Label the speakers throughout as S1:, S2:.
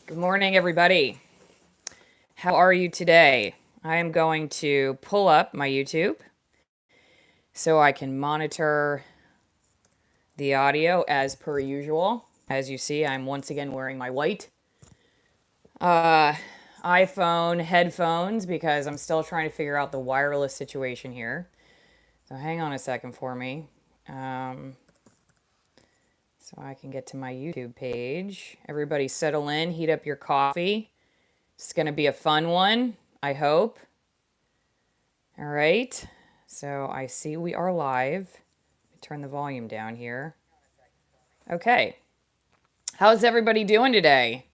S1: Good morning, everybody. How are you today? I am going to pull up my YouTube so I can monitor the audio as per usual. As you see, I'm once again wearing my white uh, iPhone headphones because I'm still trying to figure out the wireless situation here. So hang on a second for me. Um, so I can get to my YouTube page. Everybody settle in, heat up your coffee. It's going to be a fun one, I hope. All right. So I see we are live. Let me turn the volume down here. Okay. How's everybody doing today?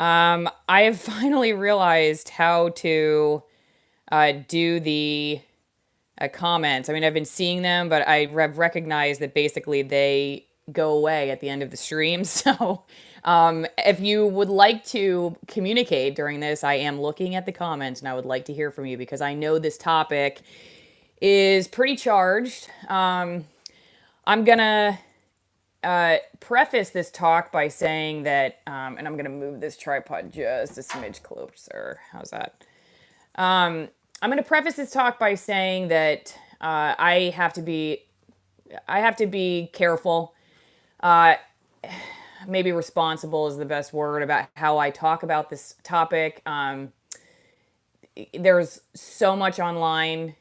S1: I have finally realized how to do the comments. I mean, I've been seeing them, but I have recognized that basically they go away at the end of the stream. So if you would like to communicate during this, I am looking at the comments and I would like to hear from you because I know this topic is pretty charged. I'm gonna preface this talk by saying that, and I'm gonna move this tripod just a smidge closer. How's that? I'm gonna preface this talk by saying that I have to be careful. Maybe responsible is the best word about how I talk about this topic. There's so much online.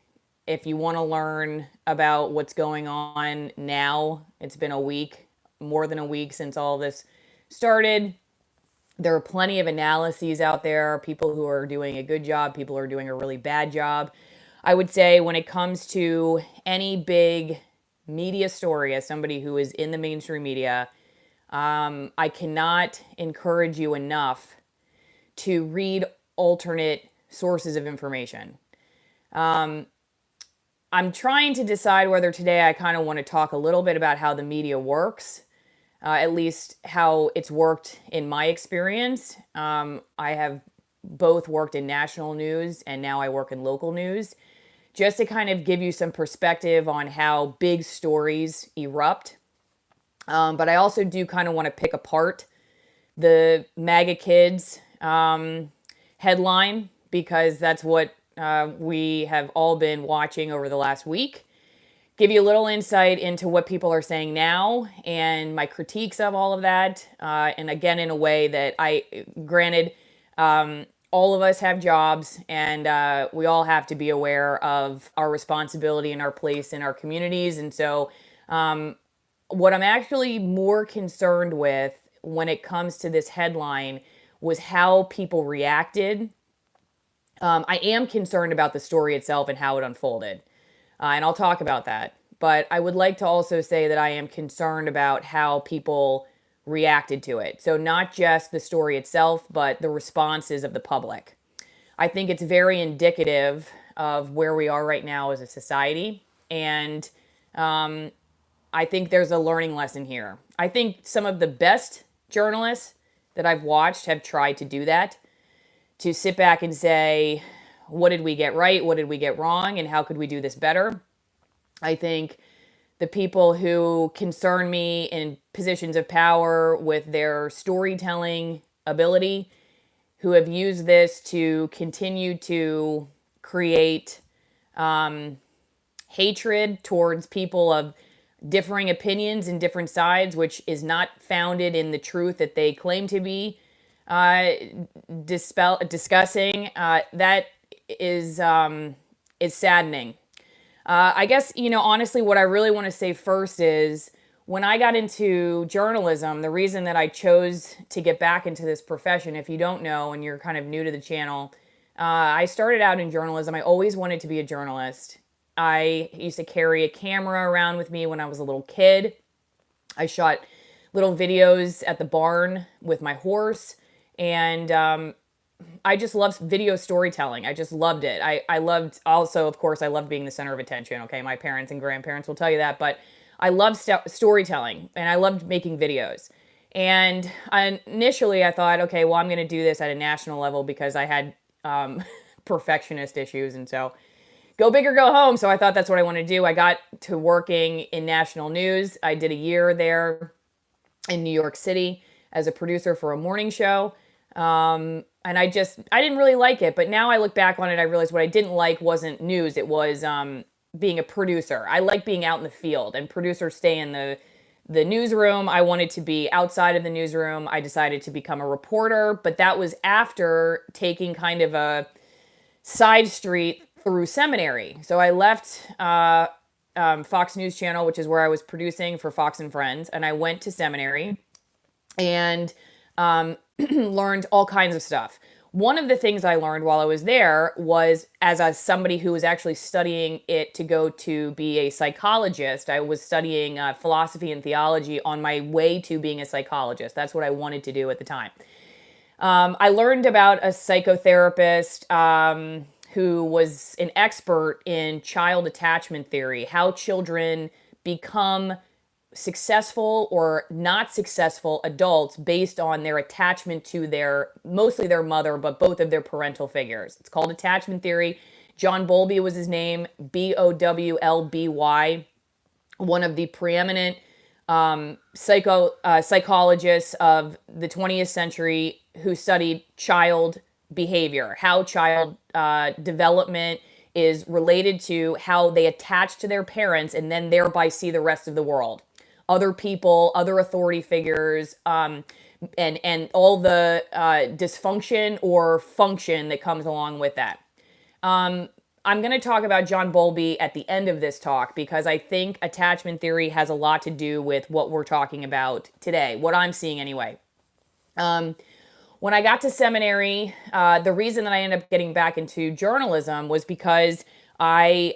S1: If you want to learn about what's going on now, it's been a week, more than a week since all this started. There are plenty of analyses out there, people who are doing a good job, people who are doing a really bad job. I would say when it comes to any big media story, as somebody who is in the mainstream media, I cannot encourage you enough to read alternate sources of information. I'm trying to decide whether today I kind of want to talk a little bit about how the media works, at least how it's worked in my experience. I have both worked in national news and now I work in local news, just to kind of give you some perspective on how big stories erupt. But I also do kind of want to pick apart the MAGA kids headline because that's what we have all been watching over the last week. Give you a little insight into what people are saying now and my critiques of all of that. And again, in a way that granted, all of us have jobs and we all have to be aware of our responsibility and our place in our communities. And so, what I'm actually more concerned with when it comes to this headline was how people reacted. I am concerned about the story itself and how it unfolded. And I'll talk about that. But I would like to also say that I am concerned about how people reacted to it. So, not just the story itself, but the responses of the public. I think it's very indicative of where we are right now as a society. And I think there's a learning lesson here. I think some of the best journalists that I've watched have tried to do that, to sit back and say, what did we get right? What did we get wrong? And how could we do this better? I think the people who concern me in positions of power with their storytelling ability, who have used this to continue to create hatred towards people of differing opinions and different sides, which is not founded in the truth that they claim to be discussing, that is saddening. I guess, honestly, what I really want to say first is when I got into journalism, the reason that I chose to get back into this profession, if you don't know and you're kind of new to the channel, I started out in journalism. I always wanted to be a journalist. I used to carry a camera around with me when I was a little kid. I shot little videos at the barn with my horse. And I just loved video storytelling. I just loved it. I loved also, of course, I loved being the center of attention. Okay, my parents and grandparents will tell you that. But I loved storytelling and I loved making videos. And initially I thought, okay, well, I'm going to do this at a national level because I had perfectionist issues. And so go big or go home. So I thought that's what I want to do. I got to working in national news. I did a year there in New York City as a producer for a morning show. And I didn't really like it. But now I look back on it, I realized what I didn't like wasn't news. It was being a producer. I like being out in the field, and producers stay in the newsroom. I wanted to be outside of the newsroom. I decided to become a reporter, but that was after taking kind of a side street through seminary. So I left Fox News Channel, which is where I was producing for Fox and Friends, and I went to seminary and learned all kinds of stuff. One of the things I learned while I was there was, as somebody who was actually studying it to go to be a psychologist, I was studying philosophy and theology on my way to being a psychologist. That's what I wanted to do at the time. I learned about a psychotherapist who was an expert in child attachment theory, how children become successful or not successful adults based on their attachment to mostly their mother, but both of their parental figures. It's called attachment theory. John Bowlby was his name, Bowlby, one of the preeminent psychologists of the 20th century who studied child behavior, how child development is related to how they attach to their parents and then thereby see the rest of the world, other people, other authority figures, and all the dysfunction or function that comes along with that. I'm going to talk about John Bowlby at the end of this talk because I think attachment theory has a lot to do with what we're talking about today, what I'm seeing anyway. When I got to seminary, the reason that I ended up getting back into journalism was because I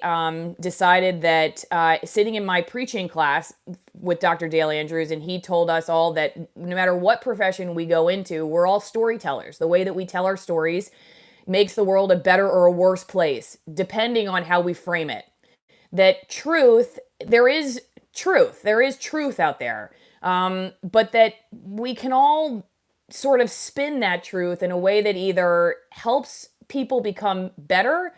S1: decided that sitting in my preaching class with Dr. Dale Andrews, and he told us all that no matter what profession we go into, we're all storytellers. The way that we tell our stories makes the world a better or a worse place, depending on how we frame it. That there is truth out there, but that we can all sort of spin that truth in a way that either helps people become better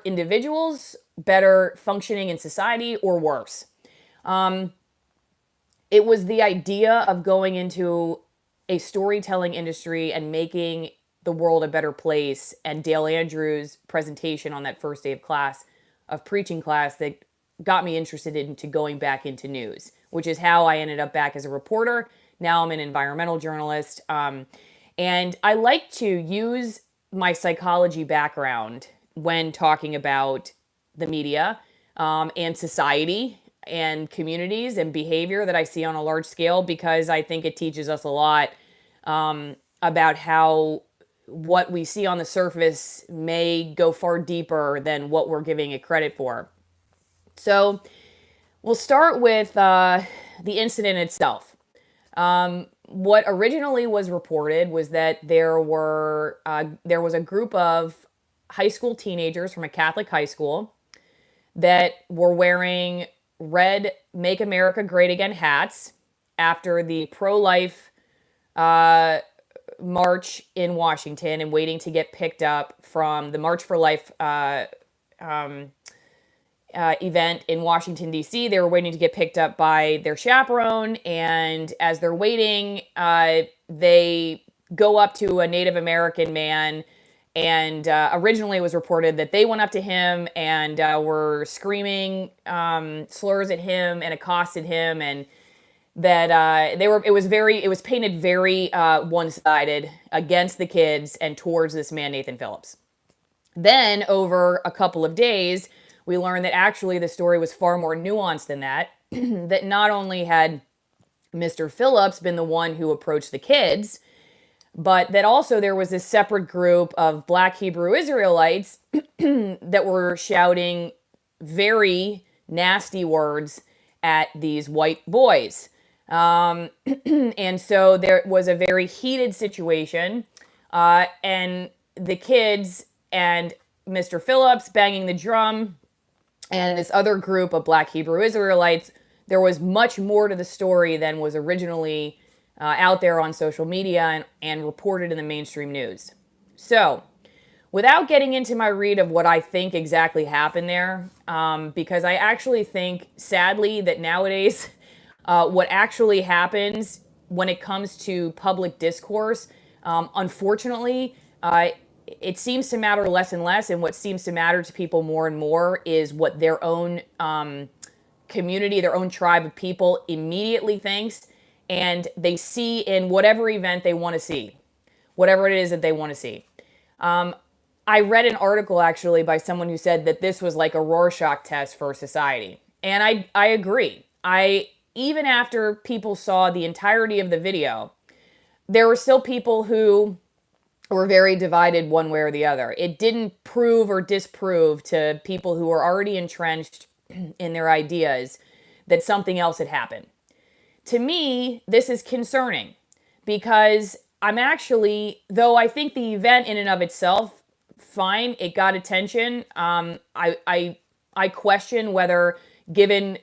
S1: individuals, better functioning in society, or worse. It was the idea of going into a storytelling industry and making the world a better place, and Dale Andrews' presentation on that first day of preaching class, that got me interested into going back into news, which is how I ended up back as a reporter. Now I'm an environmental journalist. And I like to use my psychology background when talking about the media and society and communities and behavior that I see on a large scale, because I think it teaches us a lot about how what we see on the surface may go far deeper than what we're giving it credit for. So we'll start with the incident itself. What originally was reported was that there was a group of high school teenagers from a Catholic high school that were wearing red Make America Great Again hats after the pro-life march in Washington, and waiting to get picked up from the March for Life event in Washington, D.C. They were waiting to get picked up by their chaperone, and as they're waiting, they go up to a Native American man, and originally it was reported that they went up to him and were screaming slurs at him and accosted him, and that it was painted very one-sided against the kids and towards this man, Nathan Phillips. Then over a couple of days, we learned that actually the story was far more nuanced than that. That not only had Mr. Phillips been the one who approached the kids, but that also there was this separate group of Black Hebrew Israelites that were shouting very nasty words at these white boys. And so there was a very heated situation, and the kids and Mr. Phillips banging the drum and this other group of Black Hebrew Israelites. There was much more to the story than was originally out there on social media and reported in the mainstream news. So, without getting into my read of what I think exactly happened there, because I actually think, sadly, that nowadays what actually happens when it comes to public discourse Unfortunately, it seems to matter less and less, and what seems to matter to people more and more is what their own community, their own tribe of people immediately thinks, and they see in whatever event they want to see, whatever it is that they want to see. I read an article actually by someone who said that this was like a Rorschach test for society. And I agree. Even after people saw the entirety of the video, there were still people who were very divided one way or the other. It didn't prove or disprove to people who were already entrenched in their ideas that something else had happened. To me, this is concerning because I'm actually, though I think the event in and of itself, fine, it got attention. I question whether, given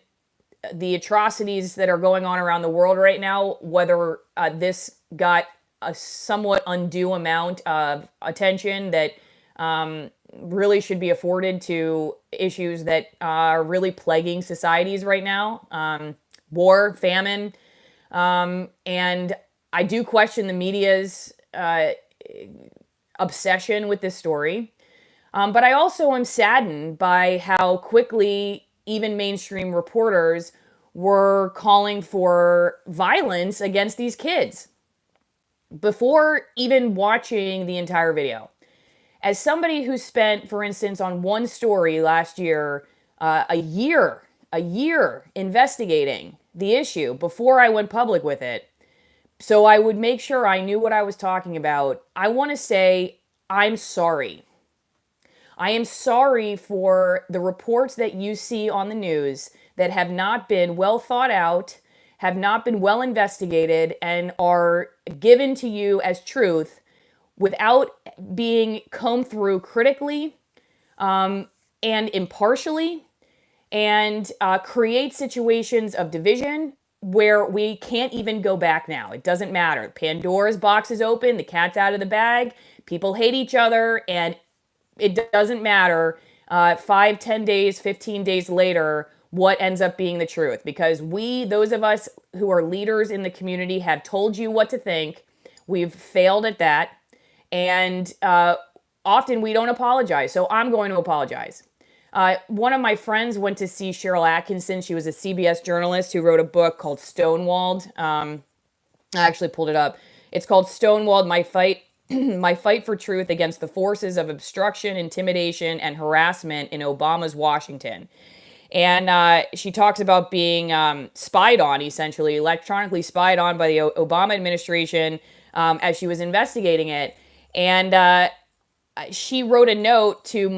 S1: the atrocities that are going on around the world right now, whether this got a somewhat undue amount of attention that really should be afforded to issues that are really plaguing societies right now. War, famine, and I do question the media's obsession with this story. But I also am saddened by how quickly even mainstream reporters were calling for violence against these kids before even watching the entire video. As somebody who spent, for instance, on one story last year, a year investigating the issue before I went public with it, so I would make sure I knew what I was talking about, I want to say I'm sorry. I am sorry for the reports that you see on the news that have not been well thought out, have not been well investigated, and are given to you as truth without being combed through critically and impartially, and create situations of division where we can't even go back now. It doesn't matter. Pandora's box is open, the cat's out of the bag, people hate each other, and it doesn't matter 5, 10 days, 15 days later what ends up being the truth. Because we, those of us who are leaders in the community, have told you what to think. We've failed at that. And often we don't apologize. So I'm going to apologize. One of my friends went to see Cheryl Atkinson. She was a CBS journalist who wrote a book called Stonewalled. I actually pulled it up. It's called Stonewalled, My Fight My Fight for Truth Against the Forces of Obstruction, Intimidation, and Harassment in Obama's Washington. And she talks about being spied on, essentially, electronically spied on by the Obama administration as she was investigating it. And she wrote a note to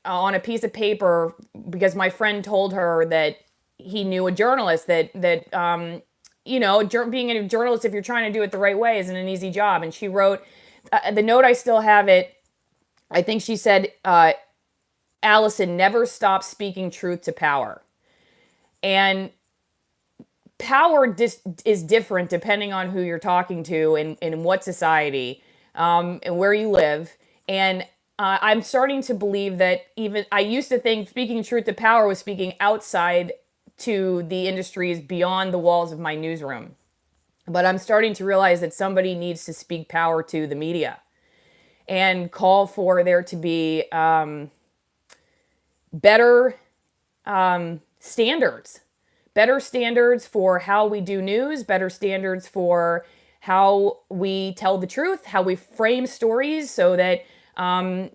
S1: on a piece of paper because my friend told her that he knew a journalist that being a journalist, if you're trying to do it the right way, isn't an easy job. And she wrote the note. I still have it. I think she said, Allison, never stop speaking truth to power. And power is different depending on who you're talking to and in what society and where you live. And I'm starting to believe that even I used to think speaking truth to power was speaking outside to the industries beyond the walls of my newsroom. But I'm starting to realize that somebody needs to speak power to the media and call for there to be better standards. Better standards for how we do news, better standards for how we tell the truth, how we frame stories so that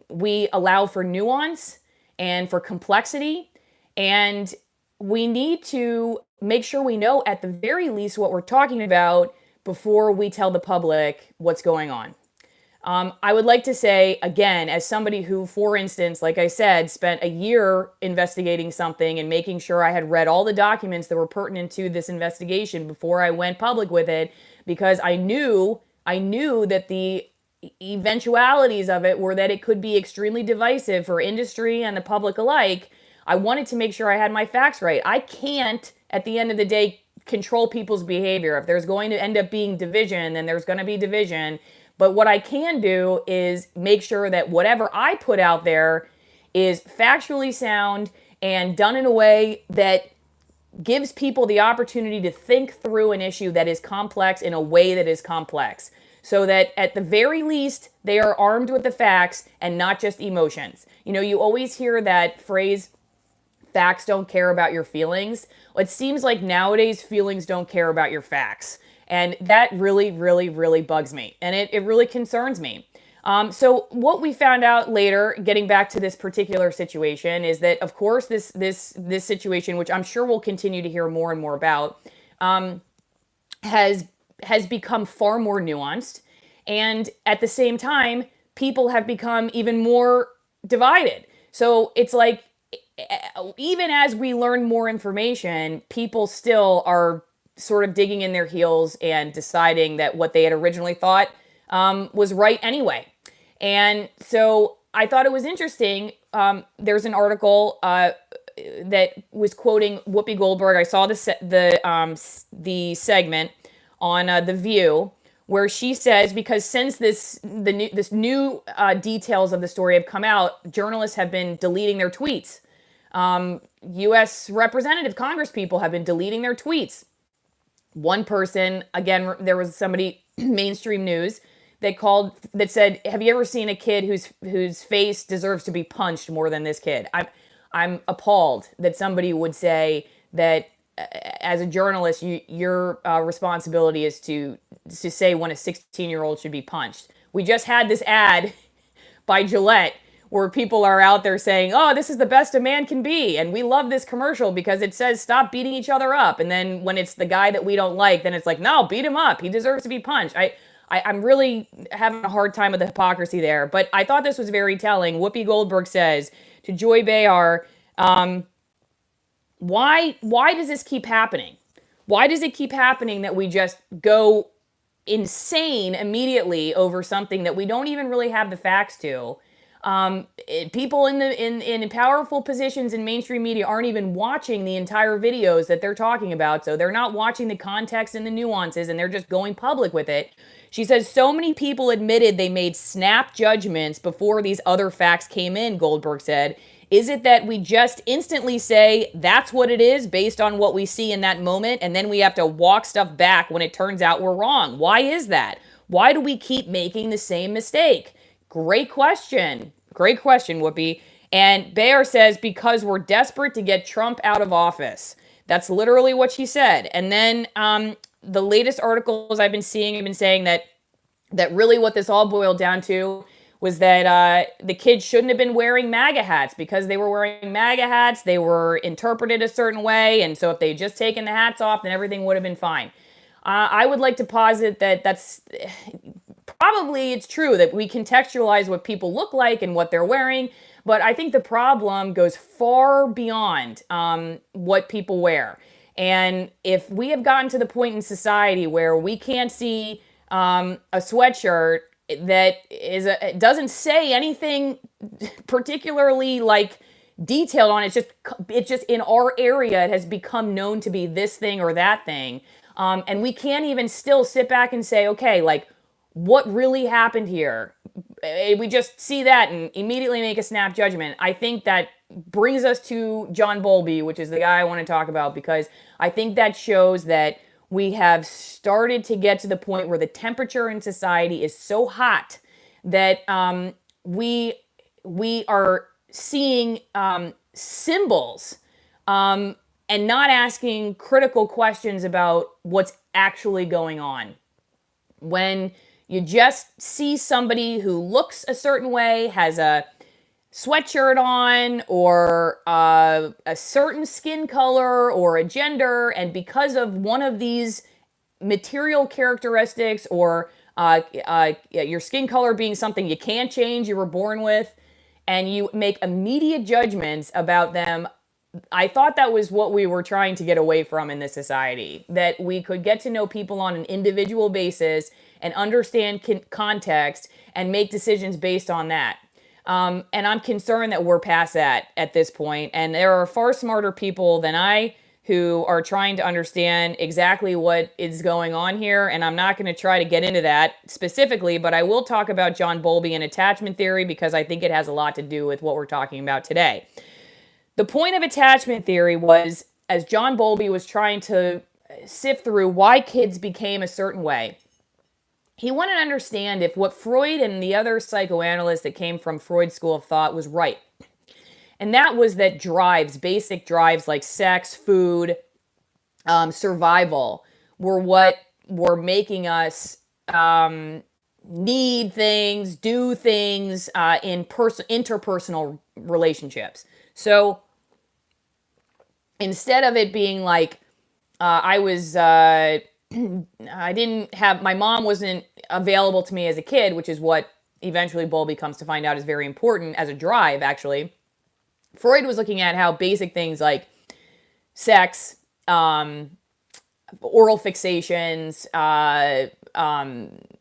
S1: we allow for nuance and for complexity. And we need to make sure we know at the very least what we're talking about before we tell the public what's going on. I would like to say, again, as somebody who, for instance, like I said, spent a year investigating something and making sure I had read all the documents that were pertinent to this investigation before I went public with it, because I knew that the eventualities of it were that it could be extremely divisive for industry and the public alike. I wanted to make sure I had my facts right. I can't, at the end of the day, control people's behavior. If there's going to end up being division, then there's going to be division. But what I can do is make sure that whatever I put out there is factually sound and done in a way that gives people the opportunity to think through an issue that is complex in a way that is complex. so that at the very least they are armed with the facts and not just emotions. You know, you always hear that phrase, facts don't care about your feelings. Well, it seems like nowadays feelings don't care about your facts. And that really, really, really bugs me. And it really concerns me. So what we found out later, getting back to this particular situation, is that of course this situation, which I'm sure we'll continue to hear more and more about, has become far more nuanced, and at the same time, people have become even more divided. So it's like, even as we learn more information, people still are sort of digging in their heels and deciding that what they had originally thought was right anyway. And so I thought it was interesting. There's an article that was quoting Whoopi Goldberg. I saw the segment on The View, where she says, because since this new details of the story have come out, journalists have been deleting their tweets. U.S. representative Congress people have been deleting their tweets. One person, again, there was somebody, mainstream news, that said, "Have you ever seen a kid whose face deserves to be punched more than this kid?" I'm appalled that somebody would say that. As a journalist, your responsibility is to say when a 16-year-old should be punched. We just had this ad by Gillette where people are out there saying, "Oh, this is the best a man can be," and we love this commercial because it says stop beating each other up. And then when it's the guy that we don't like, then it's like, no, beat him up. He deserves to be punched. I'm really having a hard time with the hypocrisy there. But I thought this was very telling. Whoopi Goldberg says to Joy Behar, why does this keep happening? Why does it keep happening that we just go insane immediately over something that we don't even really have the facts to? People in powerful positions in mainstream media aren't even watching the entire videos that they're talking about, so they're not watching the context and the nuances, and they're just going public with it. She says so many people admitted they made snap judgments before these other facts came in, Goldberg said. Is it that we just instantly say that's what it is based on what we see in that moment, and then we have to walk stuff back when it turns out we're wrong? Why is that? Why do we keep making the same mistake? Great question. Great question, Whoopi. And Behar says, because we're desperate to get Trump out of office. That's literally what she said. And then the latest articles I've been seeing have been saying that really what this all boiled down to was that the kids shouldn't have been wearing MAGA hats. Because they were wearing MAGA hats, they were interpreted a certain way. And so if they had just taken the hats off, then everything would have been fine. I would like to posit that that's probably, it's true that we contextualize what people look like and what they're wearing. But I think the problem goes far beyond what people wear. And if we have gotten to the point in society where we can't see a sweatshirt that doesn't say anything particularly like detailed on it, it's just in our area it has become known to be this thing or that thing, and we can't even still sit back and say, okay, like, what really happened here? We just see that and immediately make a snap judgment. I think that brings us to John Bowlby, which is the guy I want to talk about, because I think that shows that we have started to get to the point where the temperature in society is so hot that we are seeing symbols and not asking critical questions about what's actually going on. When you just see somebody who looks a certain way, has a sweatshirt on, or a certain skin color or a gender, and because of one of these material characteristics, or your skin color being something you can't change, you were born with, and you make immediate judgments about them, I thought that was what we were trying to get away from in this society, that we could get to know people on an individual basis and understand context and make decisions based on that. And I'm concerned that we're past that at this point. And there are far smarter people than I who are trying to understand exactly what is going on here. And I'm not going to try to get into that specifically, but I will talk about John Bowlby and attachment theory because I think it has a lot to do with what we're talking about today. The point of attachment theory was, as John Bowlby was trying to sift through why kids became a certain way, he wanted to understand if what Freud and the other psychoanalysts that came from Freud's school of thought was right. And that was that drives, basic drives like sex, food, survival, were what were making us need things, do things in interpersonal relationships. So instead of it being like I didn't have, my mom wasn't available to me as a kid, which is what eventually Bowlby comes to find out is very important as a drive, actually. Freud was looking at how basic things like sex, oral fixations,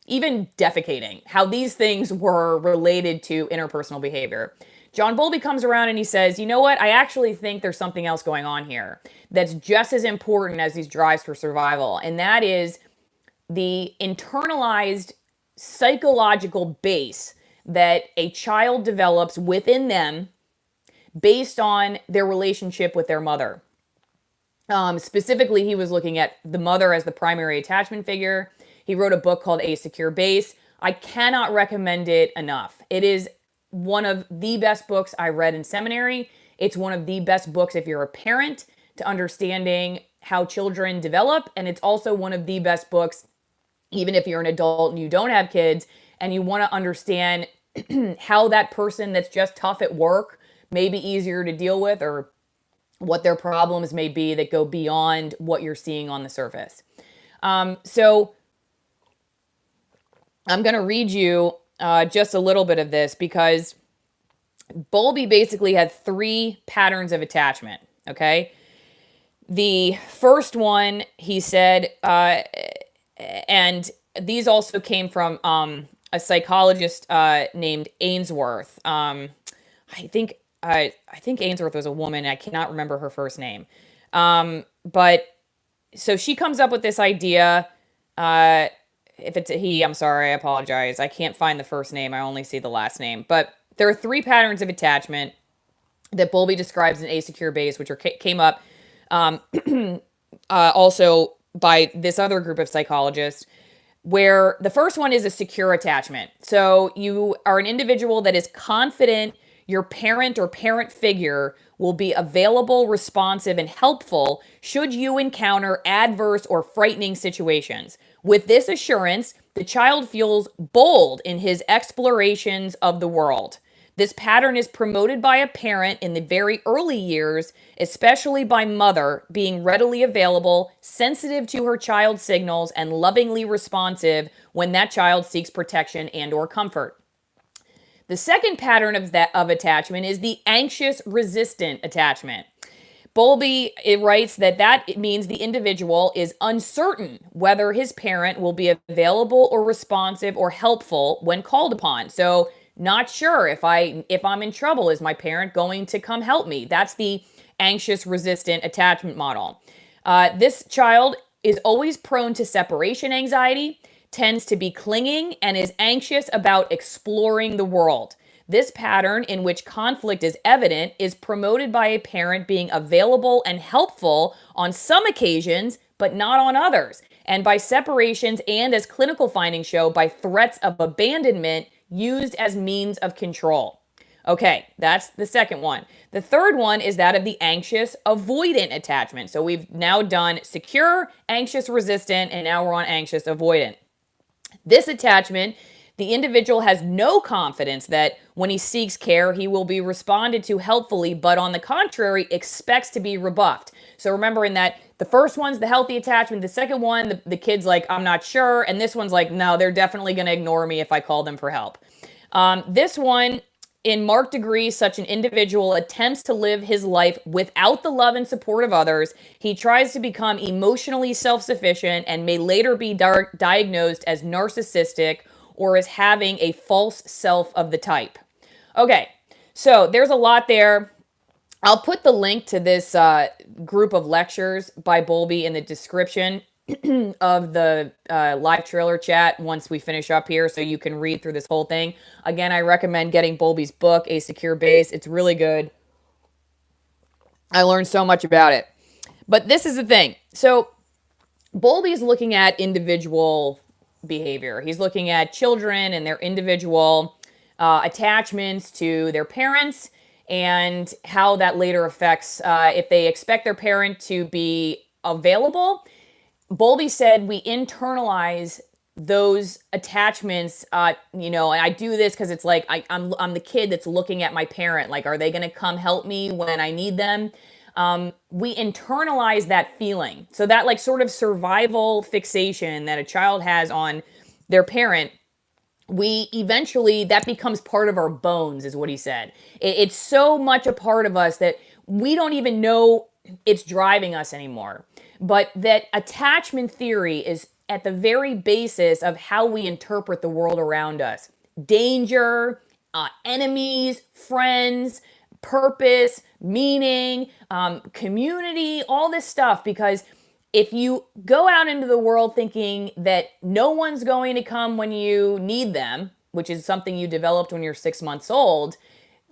S1: even defecating, how these things were related to interpersonal behavior. John Bowlby comes around and he says, you know what? I actually think there's something else going on here that's just as important as these drives for survival. And that is the internalized psychological base that a child develops within them based on their relationship with their mother. Specifically, he was looking at the mother as the primary attachment figure. He wrote a book called A Secure Base. I cannot recommend it enough. It is one of the best books I read in seminary. It's one of the best books if you're a parent to understanding how children develop. And it's also one of the best books, even if you're an adult and you don't have kids and you want to understand how that person that's just tough at work may be easier to deal with, or what their problems may be that go beyond what you're seeing on the surface. So I'm going to read you just a little bit of this, because Bowlby basically had 3 patterns of attachment, okay? The first one, he said, and these also came from a psychologist named Ainsworth. I think Ainsworth was a woman. I cannot remember her first name. But so she comes up with this idea. If it's a he, I'm sorry, I apologize. I can't find the first name. I only see the last name. But there are 3 patterns of attachment that Bowlby describes in A Secure Base, which came up also by this other group of psychologists, where the first one is a secure attachment. So you are an individual that is confident your parent or parent figure will be available, responsive, and helpful should you encounter adverse or frightening situations. With this assurance, the child feels bold in his explorations of the world. This pattern is promoted by a parent in the very early years, especially by mother, being readily available, sensitive to her child's signals, and lovingly responsive when that child seeks protection and or comfort. The second pattern of attachment is the anxious resistant attachment. Bowlby writes that it means the individual is uncertain whether his parent will be available or responsive or helpful when called upon. So not sure if I'm in trouble, is my parent going to come help me? That's the anxious resistant attachment model. This child is always prone to separation anxiety, tends to be clinging, and is anxious about exploring the world. This pattern, in which conflict is evident, is promoted by a parent being available and helpful on some occasions, but not on others, and by separations, and, as clinical findings show, by threats of abandonment used as means of control. Okay, that's the second one. The third one is that of the anxious avoidant attachment. So we've now done secure, anxious resistant, and now we're on anxious avoidant. This attachment, the individual has no confidence that when he seeks care, he will be responded to helpfully, but on the contrary, expects to be rebuffed. So remember, in that, the first one's the healthy attachment. The second one, the kid's like, I'm not sure. And this one's like, no, they're definitely going to ignore me if I call them for help. This one, in marked degree, such an individual attempts to live his life without the love and support of others. He tries to become emotionally self-sufficient and may later be diagnosed as narcissistic or as having a false self of the type. Okay, so there's a lot there. I'll put the link to this group of lectures by Bowlby in the description of the live trailer chat once we finish up here, so you can read through this whole thing. Again, I recommend getting Bowlby's book, A Secure Base. It's really good. I learned so much about it. But this is the thing. So Bowlby is looking at individual behavior. He's looking at children and their individual attachments to their parents and how that later affects if they expect their parent to be available. Bowlby said we internalize those attachments. And I do this because it's like I'm the kid that's looking at my parent. Like, are they going to come help me when I need them? We internalize that feeling. So that like sort of survival fixation that a child has on their parent, we eventually, that becomes part of our bones, is what he said. It's so much a part of us that we don't even know it's driving us anymore. But that attachment theory is at the very basis of how we interpret the world around us. Danger, enemies, friends, purpose, meaning, community, all this stuff. Because if you go out into the world thinking that no one's going to come when you need them, which is something you developed when you're 6 months old,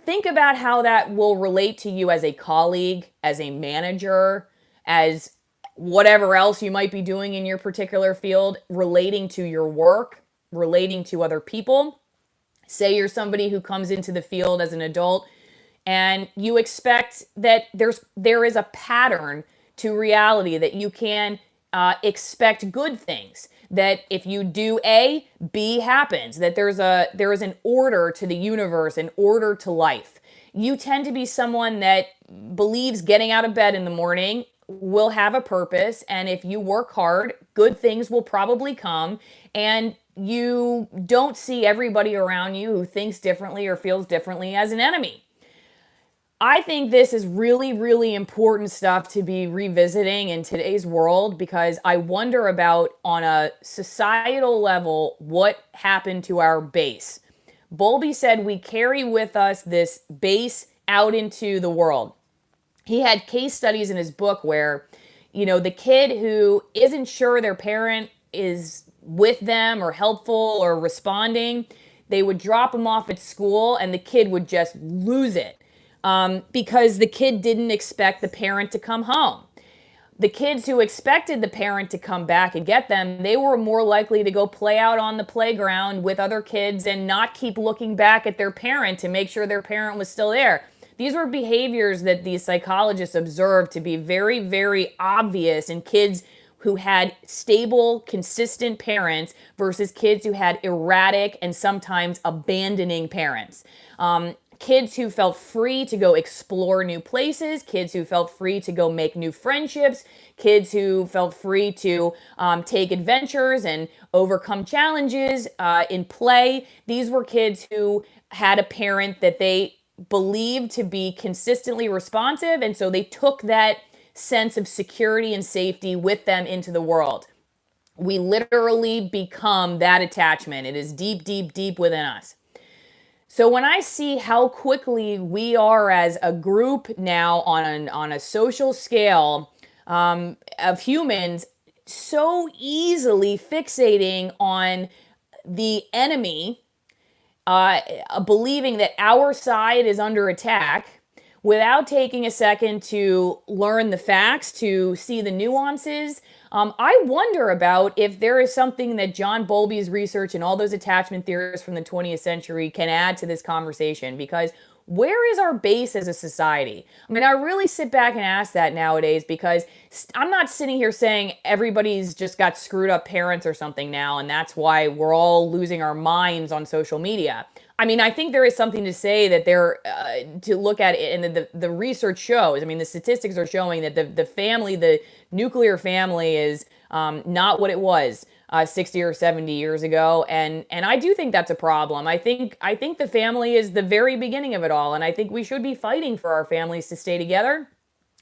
S1: think about how that will relate to you as a colleague, as a manager, as whatever else you might be doing in your particular field, relating to your work, relating to other people. Say you're somebody who comes into the field as an adult and you expect that there is a pattern to reality, that you can expect good things, that if you do A, B happens, that there is an order to the universe, an order to life. You tend to be someone that believes getting out of bed in the morning will have a purpose, and if you work hard, good things will probably come, and you don't see everybody around you who thinks differently or feels differently as an enemy. I think this is really, really important stuff to be revisiting in today's world, because I wonder about, on a societal level, what happened to our base. Bowlby said we carry with us this base out into the world. He had case studies in his book where, the kid who isn't sure their parent is with them or helpful or responding, they would drop him off at school and the kid would just lose it. Because the kid didn't expect the parent to come home. The kids who expected the parent to come back and get them, they were more likely to go play out on the playground with other kids and not keep looking back at their parent to make sure their parent was still there. These were behaviors that these psychologists observed to be very, very obvious in kids who had stable, consistent parents versus kids who had erratic and sometimes abandoning parents. Kids who felt free to go explore new places, kids who felt free to go make new friendships, kids who felt free to take adventures and overcome challenges in play. These were kids who had a parent that they believed to be consistently responsive, and so they took that sense of security and safety with them into the world. We literally become that attachment. It is deep, deep, deep within us. So when I see how quickly we are as a group now on a social scale of humans so easily fixating on the enemy, believing that our side is under attack without taking a second to learn the facts, to see the nuances. I wonder about if there is something that John Bowlby's research and all those attachment theorists from the 20th century can add to this conversation, because where is our base as a society? I mean, I really sit back and ask that nowadays, because I'm not sitting here saying everybody's just got screwed up parents or something now, and that's why we're all losing our minds on social media. I mean, I think there is something to say that to look at it, and the research shows, I mean, the statistics are showing that the nuclear family is not what it was 60 or 70 years ago. And I do think that's a problem. I think the family is the very beginning of it all. And I think we should be fighting for our families to stay together.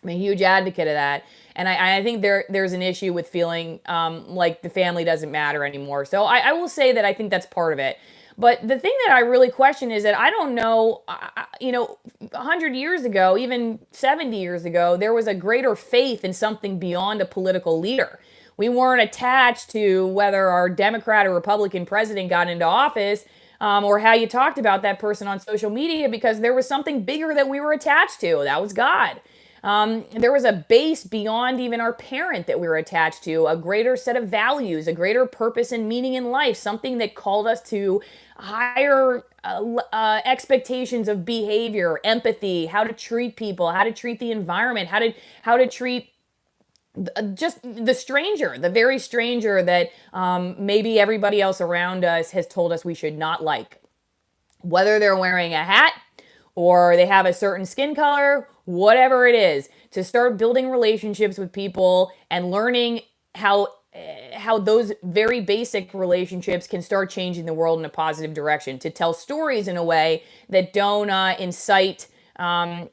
S1: I'm a huge advocate of that. And I think there's an issue with feeling like the family doesn't matter anymore. So I will say that I think that's part of it. But the thing that I really question is that I don't know, 100 years ago, even 70 years ago, there was a greater faith in something beyond a political leader. We weren't attached to whether our Democrat or Republican president got into office or how you talked about that person on social media, because there was something bigger that we were attached to. That was God. there was a base beyond even our parent that we were attached to, a greater set of values, a greater purpose and meaning in life, something that called us to higher expectations of behavior, empathy, how to treat people, how to treat the environment, how to treat just the stranger, the very stranger that maybe everybody else around us has told us we should not like. Whether they're wearing a hat or they have a certain skin color, whatever it is, to start building relationships with people and learning how those very basic relationships can start changing the world in a positive direction. To tell stories in a way that don't incite a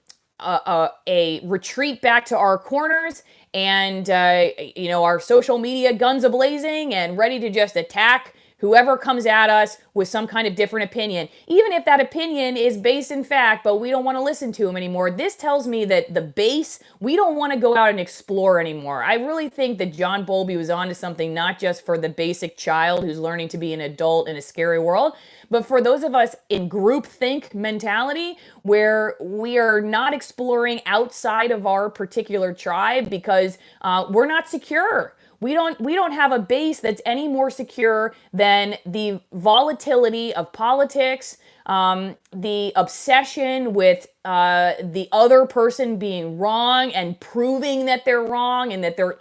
S1: retreat back to our corners and our social media guns ablazing and ready to just attack whoever comes at us with some kind of different opinion, even if that opinion is based in fact, but we don't want to listen to them anymore. This tells me that the base, we don't want to go out and explore anymore. I really think that John Bowlby was onto something, not just for the basic child who's learning to be an adult in a scary world, but for those of us in groupthink mentality where we are not exploring outside of our particular tribe because we're not secure. We don't have a base that's any more secure than the volatility of politics, the obsession with the other person being wrong and proving that they're wrong and that they're